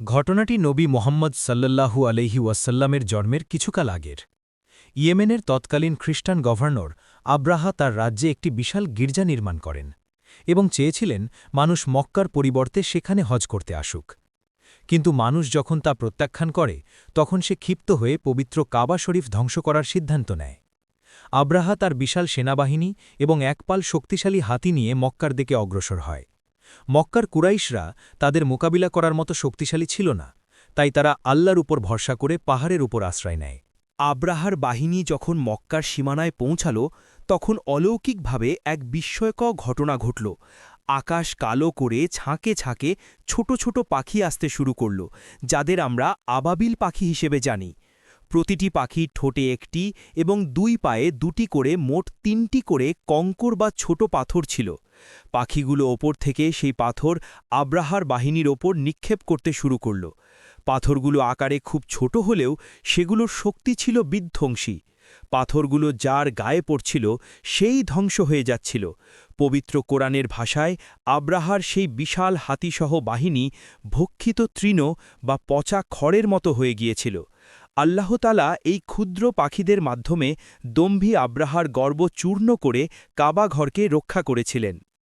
ঘটনাটি নবী মোহাম্মদ সাল্লাল্লাহু আলাইহি ওয়াসাল্লামের জন্মের কিছুকাল আগের। ইয়েমেনের তৎকালীন খ্রিস্টান গভর্নর আব্রাহা তার রাজ্যে একটি বিশাল গির্জা নির্মাণ করেন এবং চেয়েছিলেন মানুষ মক্কার পরিবর্তে সেখানে হজ করতে আসুক। কিন্তু মানুষ যখন তা প্রত্যাখ্যান করে তখন সে ক্ষিপ্ত হয়ে পবিত্র কাবা শরীফ ধ্বংস করার সিদ্ধান্ত নেয়। আব্রাহা তার বিশাল সেনাবাহিনী এবং একপাল শক্তিশালী হাতি নিয়ে মক্কার দিকে অগ্রসর হয়। মক্কার কুরাইশরা তাদের মোকাবিলা করার মতো শক্তিশালী ছিল না, তাই তারা আল্লাহর উপর ভরসা করে পাহাড়ের উপর আশ্রয় নেয়। আব্রাহার বাহিনী যখন মক্কার সীমানায় পৌঁছাল তখন অলৌকিকভাবে এক বিস্ময়কর ঘটনা ঘটল। আকাশ কালো করে ছাঁকে ছাঁকে ছোট ছোট পাখি আসতে শুরু করল, যাদের আমরা আবাবিল পাখি হিসেবে জানি। প্রতিটি পাখির ঠোঁটে একটি এবং দুই পায়ে দুটি করে মোট ৩টি করে কঙ্কর বা ছোট পাথর ছিল। পাখিগুলো ওপর থেকে সেই পাথর আব্রাহার বাহিনীর ওপর নিক্ষেপ করতে শুরু করল। পাথরগুলো আকারে খুব ছোট হলেও সেগুলোর শক্তি ছিল বিধ্বংসী। পাথরগুলো যার গায়ে পড়ছিল সেই ধ্বংস হয়ে যাচ্ছিল। পবিত্র কোরআনের ভাষায় আব্রাহার সেই বিশাল হাতিসহ বাহিনী ভক্ষিত তৃণ বা পচা খড়ের মতো হয়ে গিয়েছিল। আল্লাহতালা এই ক্ষুদ্র পাখিদের মাধ্যমে দম্ভী আব্রাহার গর্ব চূর্ণ করে কাবা ঘরকে রক্ষা করেছিলেন।